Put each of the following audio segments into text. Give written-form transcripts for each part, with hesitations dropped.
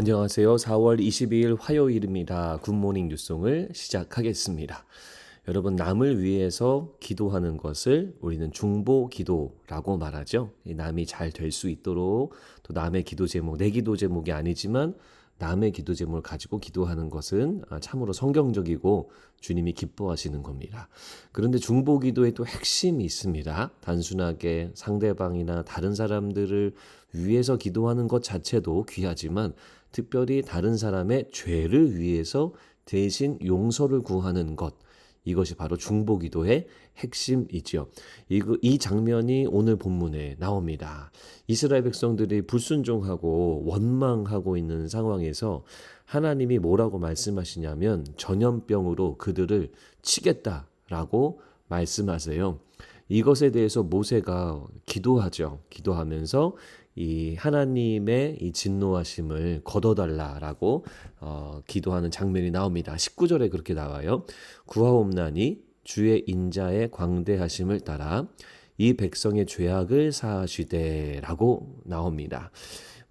안녕하세요. 4월 22일 화요일입니다. 굿모닝 뉴송을 시작하겠습니다. 여러분, 남을 위해서 기도하는 것을 우리는 중보 기도라고 말하죠. 남이 잘 될 수 있도록 또 남의 기도 제목, 내 기도 제목이 아니지만 남의 기도 제목을 가지고 기도하는 것은 참으로 성경적이고 주님이 기뻐하시는 겁니다. 그런데 중보 기도에 또 핵심이 있습니다. 단순하게 상대방이나 다른 사람들을 위해서 기도하는 것 자체도 귀하지만 특별히 다른 사람의 죄를 위해서 대신 용서를 구하는 것, 이것이 바로 중보 기도의 핵심이지요. 이 장면이 오늘 본문에 나옵니다. 이스라엘 백성들이 불순종하고 원망하고 있는 상황에서 하나님이 뭐라고 말씀하시냐면 전염병으로 그들을 치겠다라고 말씀하세요. 이것에 대해서 모세가 기도하죠. 기도하면서 이 하나님의 이 진노하심을 걷어달라라고 기도하는 장면이 나옵니다. 19절에 그렇게 나와요. 구하옵나니 주의 인자의 광대하심을 따라 이 백성의 죄악을 사하시되라고 나옵니다.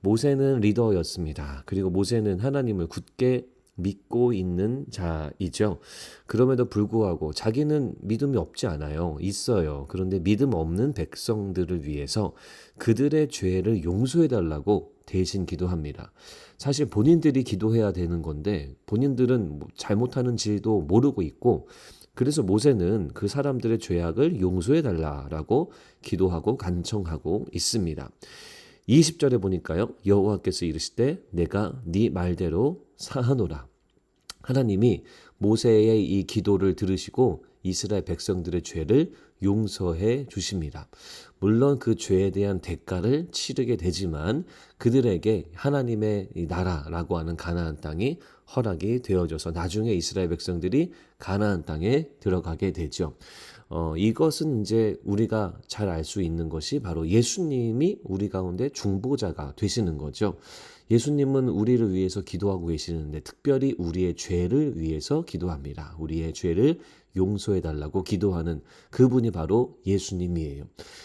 모세는 리더였습니다. 그리고 모세는 하나님을 굳게 믿고 있는 자이죠. 그럼에도 불구하고 자기는 믿음이 없지 않아요. 있어요. 그런데 믿음 없는 백성들을 위해서 그들의 죄를 용서해달라고 대신 기도합니다. 사실 본인들이 기도해야 되는 건데 본인들은 잘못하는지도 모르고 있고, 그래서 모세는 그 사람들의 죄악을 용서해달라고 기도하고 간청하고 있습니다. 20절에 보니까요. 여호와께서 이르시되 내가 네 말대로 사하노라. 하나님이 모세의 이 기도를 들으시고 이스라엘 백성들의 죄를 용서해 주십니다. 물론 그 죄에 대한 대가를 치르게 되지만 그들에게 하나님의 이 나라라고 하는 가나안 땅이 허락이 되어져서 나중에 이스라엘 백성들이 가나안 땅에 들어가게 되죠. 이것은 이제 우리가 잘 알 수 있는 것이 바로 예수님이 우리 가운데 중보자가 되시는 거죠. 예수님은 우리를 위해서 기도하고 계시는데 특별히 우리의 죄를 위해서 기도합니다. 우리의 죄를 용서해 달라고 기도하는 그분이 바로 예수님이에요.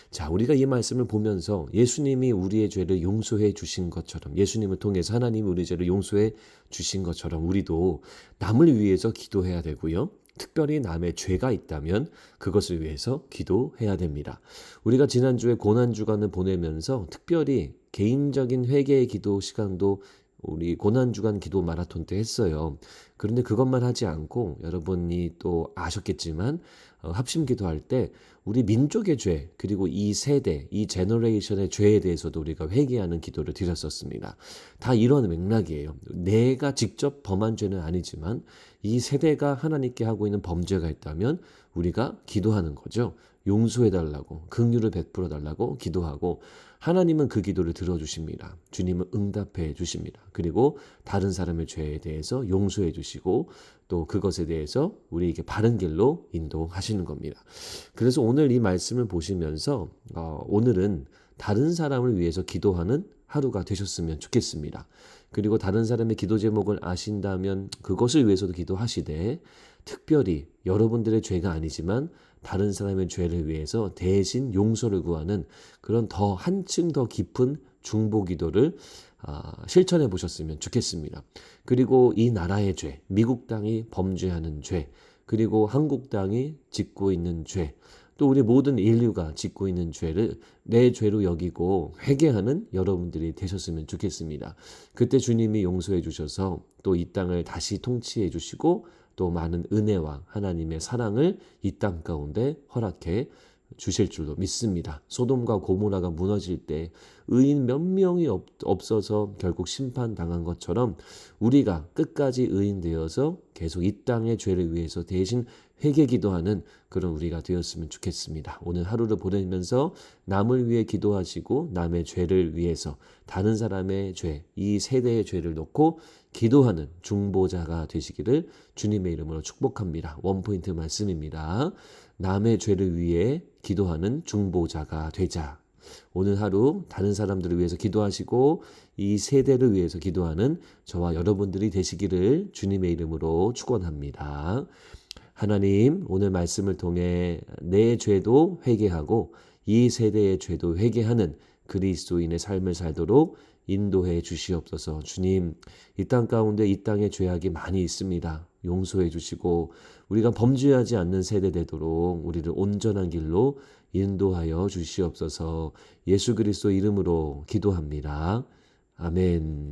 자, 우리가 이 말씀을 보면서 예수님이 우리의 죄를 용서해 주신 것처럼, 예수님을 통해서 하나님이 우리의 죄를 용서해 주신 것처럼 우리도 남을 위해서 기도해야 되고요. 특별히 남의 죄가 있다면 그것을 위해서 기도해야 됩니다. 우리가 지난주에 고난주간을 보내면서 특별히 개인적인 회개의 기도 시간도 우리 고난주간 기도 마라톤 때 했어요. 그런데 그것만 하지 않고 여러분이 또 아셨겠지만 합심 기도할 때 우리 민족의 죄, 그리고 이 세대, 이 제너레이션의 죄에 대해서도 우리가 회개하는 기도를 드렸었습니다. 다 이런 맥락이에요. 내가 직접 범한 죄는 아니지만 이 세대가 하나님께 하고 있는 범죄가 있다면 우리가 기도하는 거죠. 용서해달라고, 긍휼을 베풀어달라고 기도하고 하나님은 그 기도를 들어주십니다. 주님은 응답해 주십니다. 그리고 다른 사람의 죄에 대해서 용서해 주시고 또 그것에 대해서 우리에게 바른 길로 인도하시는 겁니다. 그래서 오늘 이 말씀을 보시면서 오늘은 다른 사람을 위해서 기도하는 하루가 되셨으면 좋겠습니다. 그리고 다른 사람의 기도 제목을 아신다면 그것을 위해서도 기도하시되 특별히 여러분들의 죄가 아니지만 다른 사람의 죄를 위해서 대신 용서를 구하는 그런 더 한층 더 깊은 중보 기도를 실천해 보셨으면 좋겠습니다. 그리고 이 나라의 죄, 미국 땅이 범죄하는 죄, 그리고 한국 땅이 짓고 있는 죄, 또 우리 모든 인류가 짓고 있는 죄를 내 죄로 여기고 회개하는 여러분들이 되셨으면 좋겠습니다. 그때 주님이 용서해 주셔서 또 이 땅을 다시 통치해 주시고 또 많은 은혜와 하나님의 사랑을 이 땅 가운데 허락해 주실 줄로 믿습니다. 소돔과 고모라가 무너질 때 의인 몇 명이 없어서 결국 심판당한 것처럼 우리가 끝까지 의인 되어서 계속 이 땅의 죄를 위해서 대신 회개 기도하는 그런 우리가 되었으면 좋겠습니다. 오늘 하루를 보내면서 남을 위해 기도하시고 남의 죄를 위해서 다른 사람의 죄, 이 세대의 죄를 놓고 기도하는 중보자가 되시기를 주님의 이름으로 축복합니다. 원포인트 말씀입니다. 남의 죄를 위해 기도하는 중보자가 되자. 오늘 하루 다른 사람들을 위해서 기도하시고 이 세대를 위해서 기도하는 저와 여러분들이 되시기를 주님의 이름으로 축원합니다. 하나님, 오늘 말씀을 통해 내 죄도 회개하고 이 세대의 죄도 회개하는 그리스도인의 삶을 살도록 인도해 주시옵소서. 주님, 이 땅 가운데 이 땅에 죄악이 많이 있습니다. 용서해 주시고 우리가 범죄하지 않는 세대 되도록 우리를 온전한 길로 인도하여 주시옵소서. 예수 그리스도 이름으로 기도합니다. 아멘.